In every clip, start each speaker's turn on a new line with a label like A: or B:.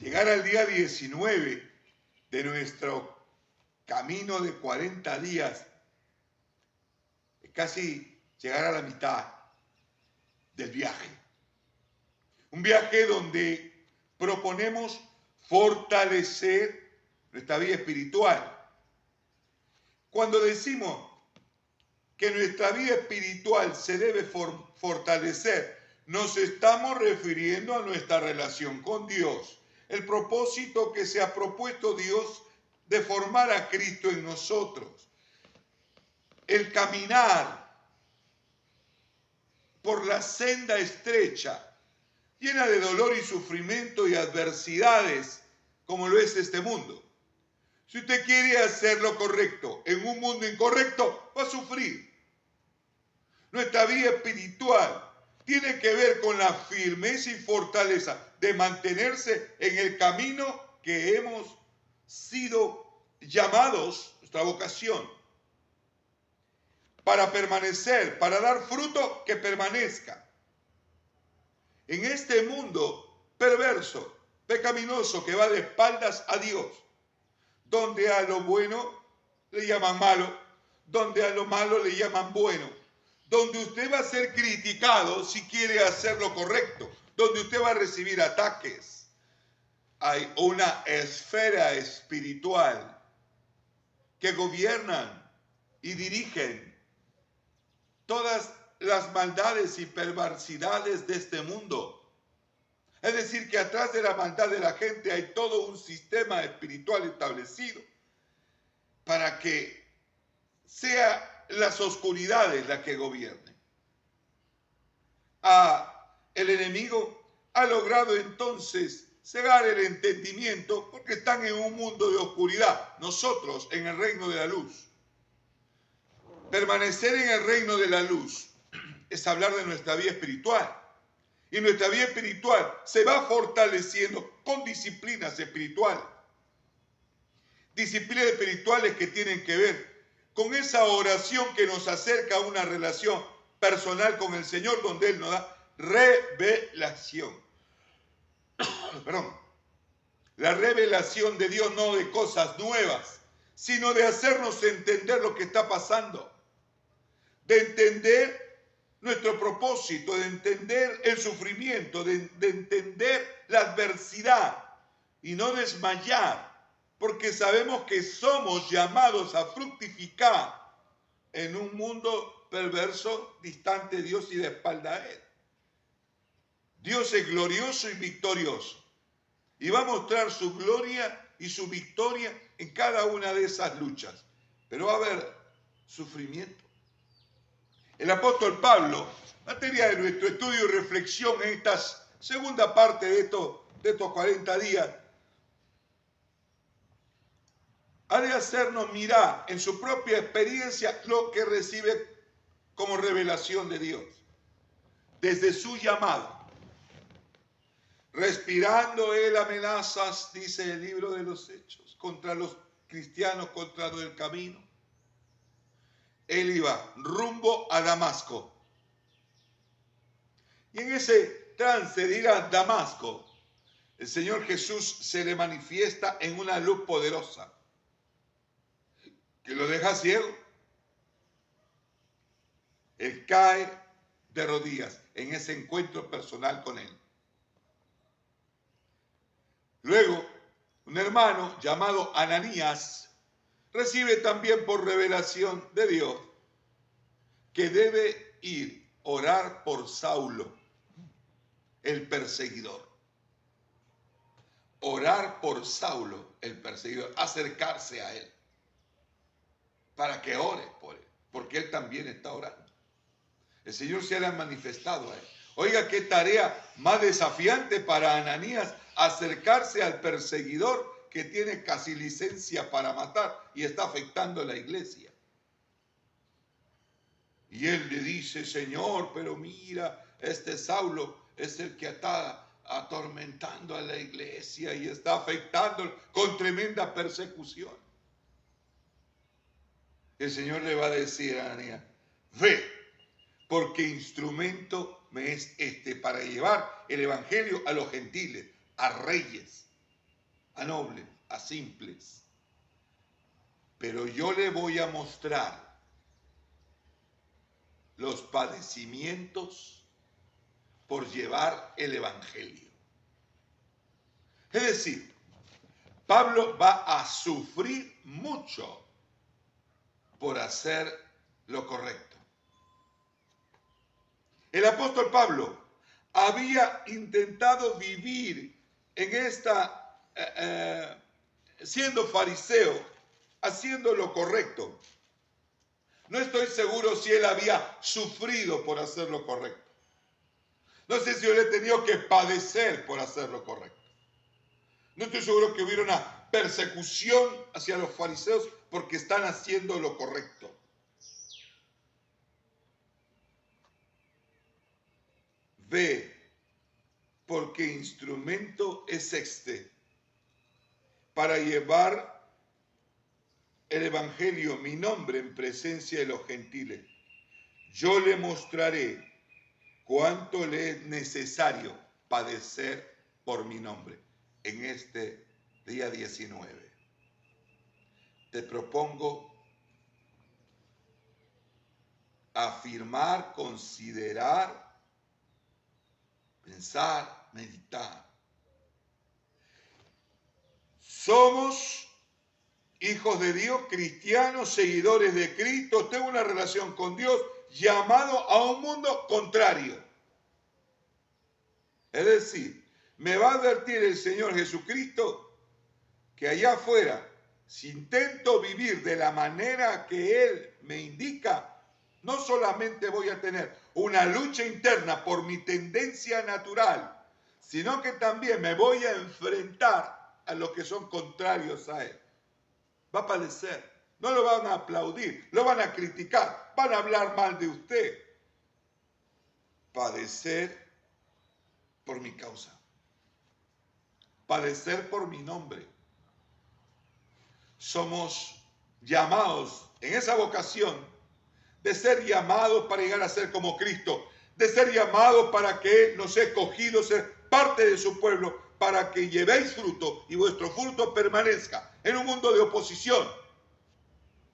A: llegar al día 19 de nuestro camino de 40 días es casi llegar a la mitad del viaje. Un viaje donde proponemos fortalecer nuestra vida espiritual. Cuando decimos que nuestra vida espiritual se debe fortalecer, nos estamos refiriendo a nuestra relación con Dios. El propósito que se ha propuesto Dios de formar a Cristo en nosotros. El caminar por la senda estrecha, llena de dolor y sufrimiento y adversidades, como lo es este mundo. Si usted quiere hacer lo correcto en un mundo incorrecto, va a sufrir. Nuestra vida espiritual tiene que ver con la firmeza y fortaleza de mantenerse en el camino que hemos sido llamados, nuestra vocación, para permanecer, para dar fruto que permanezca. En este mundo perverso, pecaminoso, que va de espaldas a Dios, donde a lo bueno le llaman malo, donde a lo malo le llaman bueno, donde usted va a ser criticado si quiere hacer lo correcto, donde usted va a recibir ataques. Hay una esfera espiritual que gobiernan y dirigen todas las maldades y perversidades de este mundo. Es decir, que atrás de la maldad de la gente hay todo un sistema espiritual establecido para que sea las oscuridades las que gobiernen. El enemigo ha logrado entonces cegar el entendimiento porque están en un mundo de oscuridad, nosotros en el reino de la luz. Permanecer en el reino de la luz es hablar de nuestra vida espiritual. Y nuestra vida espiritual se va fortaleciendo con disciplinas espirituales. Disciplinas espirituales que tienen que ver con esa oración que nos acerca a una relación personal con el Señor, donde Él nos da revelación. Perdón. La revelación de Dios, no de cosas nuevas, sino de hacernos entender lo que está pasando. De entender nuestro propósito, de entender el sufrimiento, de entender la adversidad y no desmayar, porque sabemos que somos llamados a fructificar en un mundo perverso, distante de Dios y de espalda a Él. Dios es glorioso y victorioso y va a mostrar su gloria y su victoria en cada una de esas luchas, pero va a haber sufrimiento. El apóstol Pablo, materia de nuestro estudio y reflexión en esta segunda parte de estos 40 días, ha de hacernos mirar en su propia experiencia lo que recibe como revelación de Dios, desde su llamado. Respirando él amenazas, dice el libro de los Hechos, contra los cristianos, contra el camino. Él iba rumbo a Damasco. Y en ese trance de ir a Damasco, el Señor Jesús se le manifiesta en una luz poderosa que lo deja ciego. Él cae de rodillas en ese encuentro personal con Él. Luego, un hermano llamado Ananías recibe también por revelación de Dios que debe ir a orar por Saulo, el perseguidor. Orar por Saulo, el perseguidor, acercarse a él para que ore por él, porque él también está orando. El Señor se le ha manifestado a él. Oiga, qué tarea más desafiante para Ananías, acercarse al perseguidor que tiene casi licencia para matar y está afectando a la iglesia. Y él le dice, Señor, pero mira, este Saulo es el que está atormentando a la iglesia y está afectando con tremenda persecución. El Señor le va a decir a Ananías, ve, porque instrumento me es este para llevar el evangelio a los gentiles, a reyes, a nobles, a simples. Pero yo le voy a mostrar los padecimientos por llevar el evangelio. Es decir, Pablo va a sufrir mucho por hacer lo correcto. El apóstol Pablo había intentado vivir en siendo fariseo, haciendo lo correcto. No estoy seguro si él había sufrido por hacer lo correcto. No sé si él ha tenido que padecer por hacer lo correcto. No estoy seguro que hubiera una persecución hacia los fariseos porque están haciendo lo correcto. Ve, porque instrumento es este para llevar el evangelio, mi nombre, en presencia de los gentiles. Yo le mostraré cuánto le es necesario padecer por mi nombre en este día 19. Te propongo afirmar, considerar, pensar, meditar. Somos hijos de Dios, cristianos, seguidores de Cristo. Tengo una relación con Dios, llamado a un mundo contrario. Es decir, me va a advertir el Señor Jesucristo que allá afuera, si intento vivir de la manera que Él me indica, no solamente voy a tener una lucha interna por mi tendencia natural, sino que también me voy a enfrentar a los que son contrarios a Él. Va a padecer, no lo van a aplaudir, lo van a criticar, van a hablar mal de usted. Padecer por mi causa, padecer por mi nombre. Somos llamados en esa vocación de ser llamados para llegar a ser como Cristo, de ser llamados para que Él nos ha escogido ser parte de su pueblo, para que llevéis fruto y vuestro fruto permanezca en un mundo de oposición.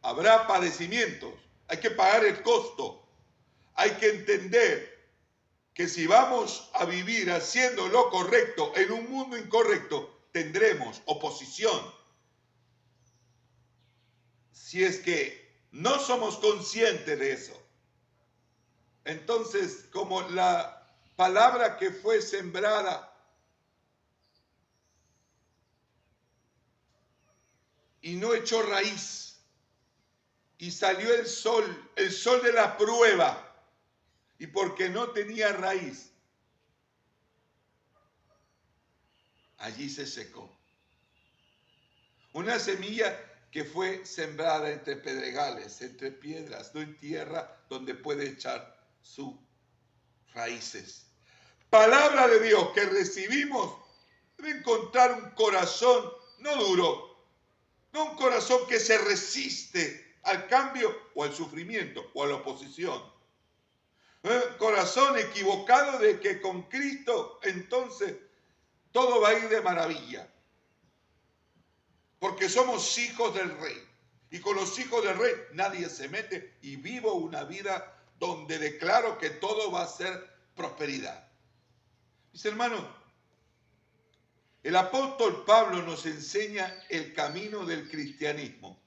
A: Habrá padecimientos, hay que pagar el costo, hay que entender que si vamos a vivir haciendo lo correcto en un mundo incorrecto, tendremos oposición. Si es que no somos conscientes de eso, entonces como la palabra que fue sembrada y no echó raíz, y salió el sol de la prueba, y porque no tenía raíz, allí se secó. Una semilla que fue sembrada entre pedregales, entre piedras, no en tierra donde puede echar sus raíces. Palabra de Dios que recibimos debe encontrar un corazón no duro, no un corazón que se resiste al cambio o al sufrimiento o a la oposición. Corazón equivocado de que con Cristo entonces todo va a ir de maravilla. Porque somos hijos del Rey. Y con los hijos del Rey nadie se mete y vivo una vida donde declaro que todo va a ser prosperidad. Mis hermanos, el apóstol Pablo nos enseña el camino del cristianismo.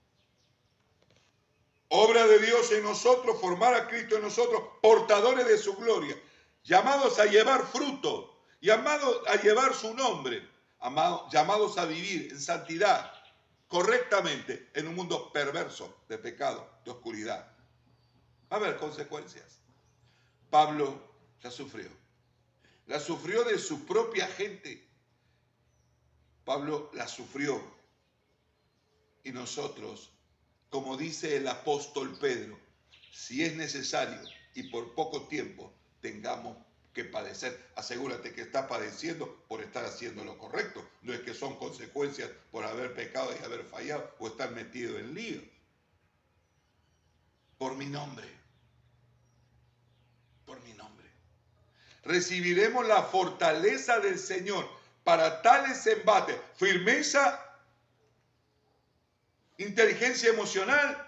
A: Obra de Dios en nosotros, formar a Cristo en nosotros, portadores de su gloria, llamados a llevar fruto, llamados a llevar su nombre, llamados a vivir en santidad, correctamente, en un mundo perverso de pecado, de oscuridad. Va a haber consecuencias. Pablo la sufrió de su propia gente. Pablo la sufrió. Y nosotros, como dice el apóstol Pedro, si es necesario y por poco tiempo tengamos que padecer, asegúrate que está padeciendo por estar haciendo lo correcto. No es que son consecuencias por haber pecado y haber fallado o estar metido en lío. Por mi nombre. Por mi nombre. Recibiremos la fortaleza del Señor para tales embates. Firmeza, inteligencia emocional,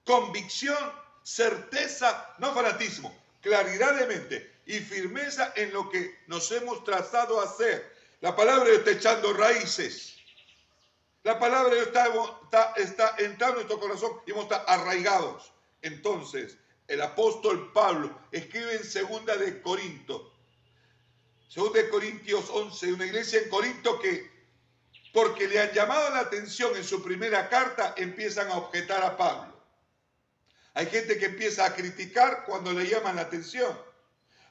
A: convicción, certeza, no fanatismo, claridad de mente y firmeza en lo que nos hemos trazado a hacer. La palabra de Dios está echando raíces. La palabra de Dios está entrando en nuestro corazón y hemos estado arraigados. Entonces, el apóstol Pablo escribe en 2 de Corintios 11, una iglesia en Corinto que, porque le han llamado la atención en su primera carta, empiezan a objetar a Pablo. Hay gente que empieza a criticar cuando le llaman la atención.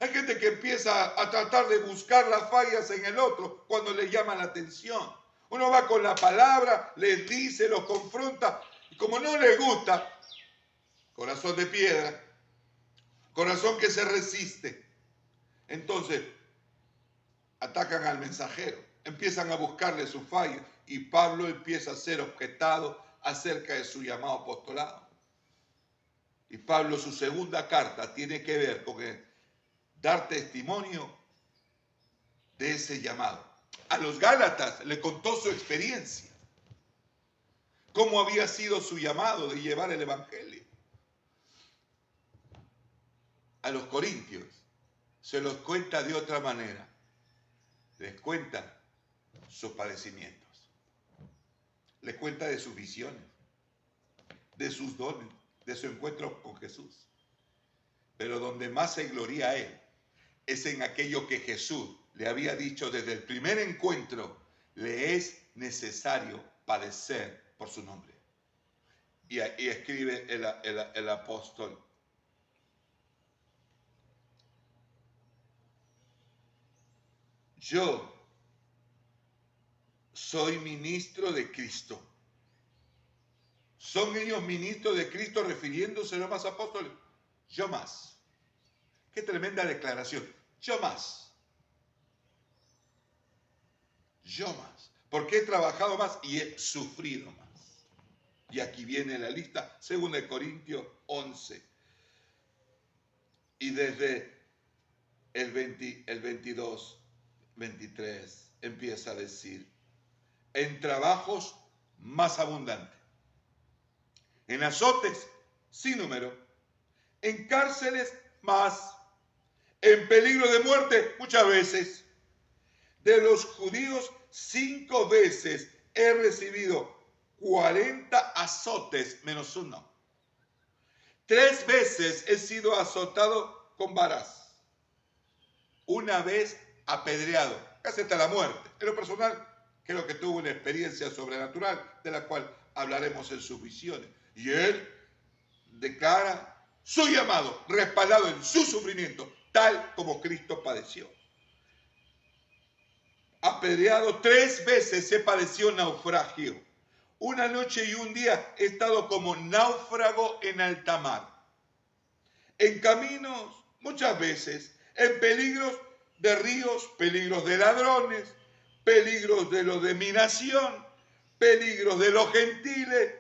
A: Hay gente que empieza a tratar de buscar las fallas en el otro cuando le llaman la atención. Uno va con la palabra, les dice, los confronta, y como no les gusta, corazón de piedra, corazón que se resiste, entonces atacan al mensajero, empiezan a buscarle sus fallas, y Pablo empieza a ser objetado acerca de su llamado apostolado. Y Pablo, su segunda carta, tiene que ver con dar testimonio de ese llamado. A los Gálatas le contó su experiencia, cómo había sido su llamado de llevar el evangelio. A los Corintios se los cuenta de otra manera. Les cuenta sus padecimientos, les cuenta de sus visiones, de sus dones, de su encuentro con Jesús. Pero donde más se gloria a él es en aquello que Jesús le había dicho desde el primer encuentro: le es necesario padecer por su nombre. Y escribe el apóstol: yo soy ministro de Cristo. ¿Son ellos ministros de Cristo refiriéndose a los más apóstoles? Yo más. Qué tremenda declaración. Yo más. Yo más. Porque he trabajado más y he sufrido más. Y aquí viene la lista, 2 Corintios 11. Y desde el 22, 23 empieza a decir: en trabajos más abundantes, en azotes sin número, en cárceles más, en peligro de muerte muchas veces. De los judíos 5 veces he recibido 40 azotes menos uno. 3 veces he sido azotado con varas. Una vez apedreado, casi hasta la muerte. En lo personal, creo que tuvo una experiencia sobrenatural de la cual hablaremos en sus visiones. Y él declara su llamado, respaldado en su sufrimiento, tal como Cristo padeció. Apedreado 3 veces he padecido naufragio. Una noche y un día he estado como náufrago en alta mar. En caminos, muchas veces, en peligros de ríos, peligros de ladrones, peligros de los de mi nación, peligros de los gentiles,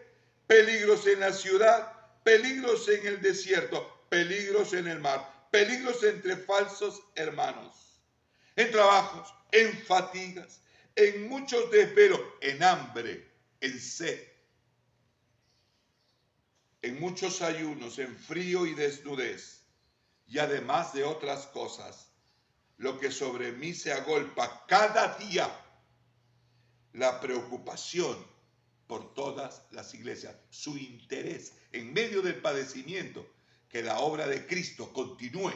A: peligros en la ciudad, peligros en el desierto, peligros en el mar, peligros entre falsos hermanos, en trabajos, en fatigas, en muchos desvelos, en hambre, en sed, en muchos ayunos, en frío y desnudez, y además de otras cosas, lo que sobre mí se agolpa cada día, la preocupación por todas las iglesias, su interés en medio del padecimiento, que la obra de Cristo continúe,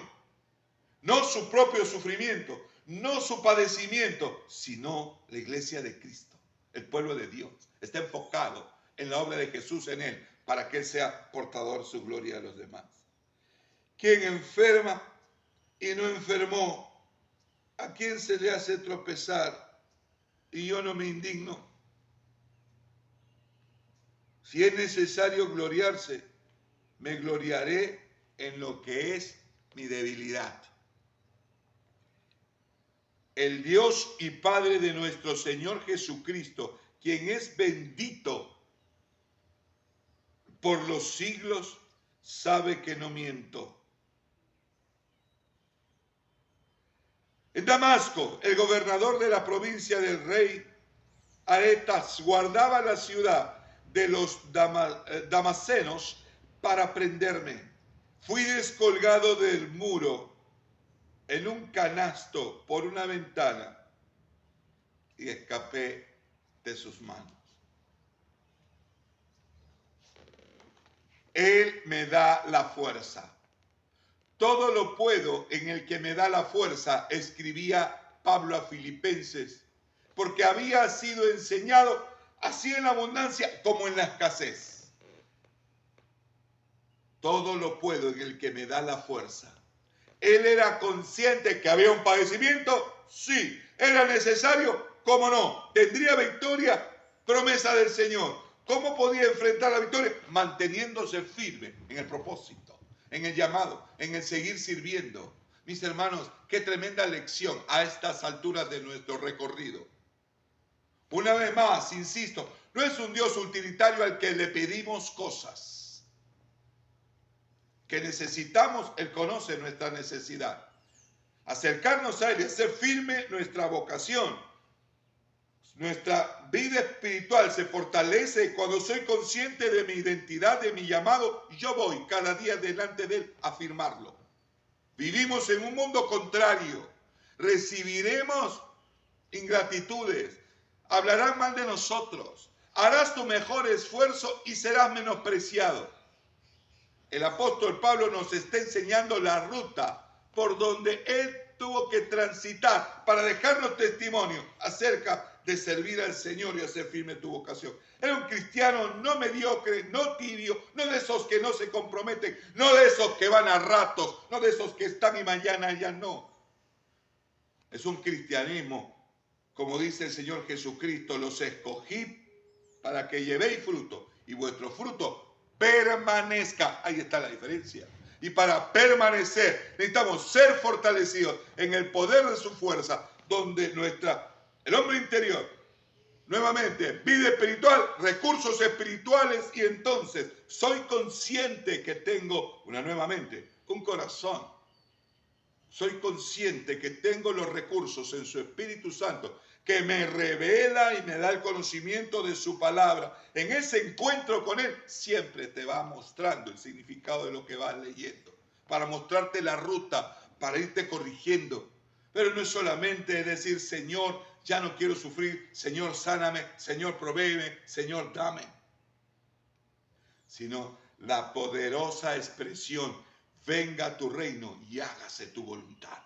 A: no su propio sufrimiento, no su padecimiento, sino la iglesia de Cristo, el pueblo de Dios, está enfocado en la obra de Jesús en él, para que él sea portador de su gloria a los demás. Quien enferma y no enfermó, ¿a quién se le hace tropezar y yo no me indigno? Si es necesario gloriarse, me gloriaré en lo que es mi debilidad. El Dios y Padre de nuestro Señor Jesucristo, quien es bendito por los siglos, sabe que no miento. En Damasco, el gobernador de la provincia del rey Aretas guardaba la ciudad de los damasenos para prenderme. Fui descolgado del muro en un canasto por una ventana y escapé de sus manos. Él me da la fuerza. Todo lo puedo en el que me da la fuerza, escribía Pablo a Filipenses, porque había sido enseñado así en la abundancia como en la escasez. Todo lo puedo en el que me da la fuerza. Él era consciente que había un padecimiento, sí. Era necesario, cómo no. Tendría victoria, promesa del Señor. ¿Cómo podía enfrentar la victoria? Manteniéndose firme en el propósito, en el llamado, en el seguir sirviendo. Mis hermanos, qué tremenda lección a estas alturas de nuestro recorrido. Una vez más, insisto, no es un Dios utilitario al que le pedimos cosas que necesitamos. Él conoce nuestra necesidad. Acercarnos a Él y hacer firme nuestra vocación. Nuestra vida espiritual se fortalece cuando soy consciente de mi identidad, de mi llamado. Yo voy cada día delante de Él a afirmarlo. Vivimos en un mundo contrario. Recibiremos ingratitudes. Hablarán mal de nosotros. Harás tu mejor esfuerzo y serás menospreciado. El apóstol Pablo nos está enseñando la ruta por donde él tuvo que transitar para dejarnos testimonio acerca de servir al Señor y hacer firme tu vocación. Era un cristiano no mediocre, no tibio, no de esos que no se comprometen, no de esos que van a ratos, no de esos que están y mañana ya no. Es un cristianismo, como dice el Señor Jesucristo, los escogí para que llevéis fruto y vuestro fruto permanezca. Ahí está la diferencia. Y para permanecer necesitamos ser fortalecidos en el poder de su fuerza, donde el hombre interior, nuevamente, vida espiritual, recursos espirituales, y entonces soy consciente que tengo un corazón. Soy consciente que tengo los recursos en su Espíritu Santo, que me revela y me da el conocimiento de su palabra. En ese encuentro con Él siempre te va mostrando el significado de lo que vas leyendo, para mostrarte la ruta, para irte corrigiendo. Pero no es solamente decir, Señor, ya no quiero sufrir, Señor, sáname, Señor, provéeme, Señor, dame. Sino la poderosa expresión, venga tu reino y hágase tu voluntad.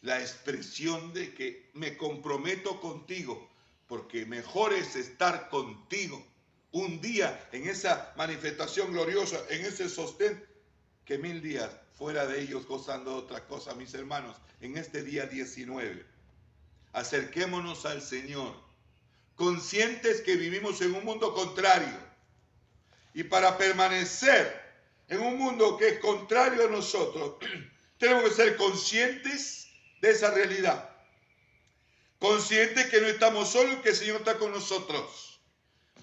A: La expresión de que me comprometo contigo, porque mejor es estar contigo un día en esa manifestación gloriosa, en ese sostén, que 1000 días fuera de ellos gozando de otra cosa. Mis hermanos, en este día 19, acerquémonos al Señor, conscientes que vivimos en un mundo contrario, y para permanecer en un mundo que es contrario a nosotros, tenemos que ser conscientes de esa realidad. Conscientes que no estamos solos, que el Señor está con nosotros.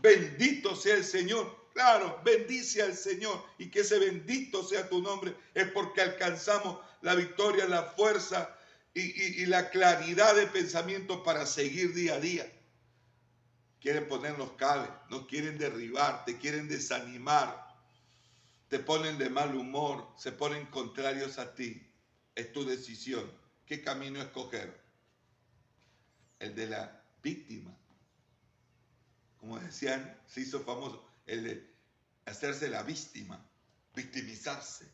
A: Bendito sea el Señor. Claro, bendice al Señor, y que ese bendito sea tu nombre es porque alcanzamos la victoria, la fuerza y la claridad de pensamiento para seguir día a día. Quieren ponernos cabe, nos quieren derribar, te quieren desanimar, te ponen de mal humor, se ponen contrarios a ti. Es tu decisión. ¿Qué camino escoger? El de la víctima. Como decían, se hizo famoso, el de hacerse la víctima, victimizarse.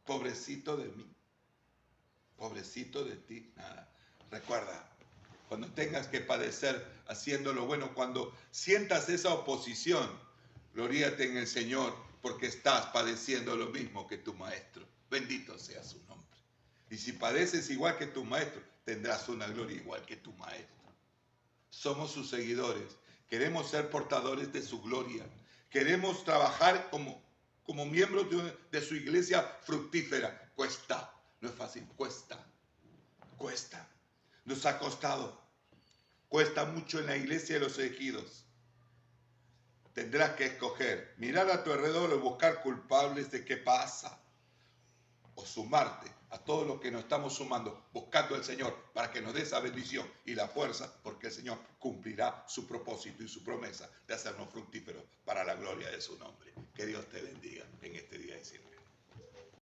A: Pobrecito de mí, pobrecito de ti. Nada. Recuerda, cuando tengas que padecer haciendo lo bueno, cuando sientas esa oposición, gloríate en el Señor, porque estás padeciendo lo mismo que tu maestro. Bendito sea su nombre. Y si padeces igual que tu maestro, tendrás una gloria igual que tu maestro. Somos sus seguidores. Queremos ser portadores de su gloria. Queremos trabajar como miembros de su iglesia fructífera. Cuesta. No es fácil. Cuesta. Nos ha costado. Cuesta mucho en la iglesia de los elegidos. Tendrás que escoger, mirar a tu alrededor y buscar culpables de qué pasa, o sumarte a todos los que nos estamos sumando, buscando al Señor para que nos dé esa bendición y la fuerza, porque el Señor cumplirá su propósito y su promesa de hacernos fructíferos para la gloria de su nombre. Que Dios te bendiga en este día de siempre.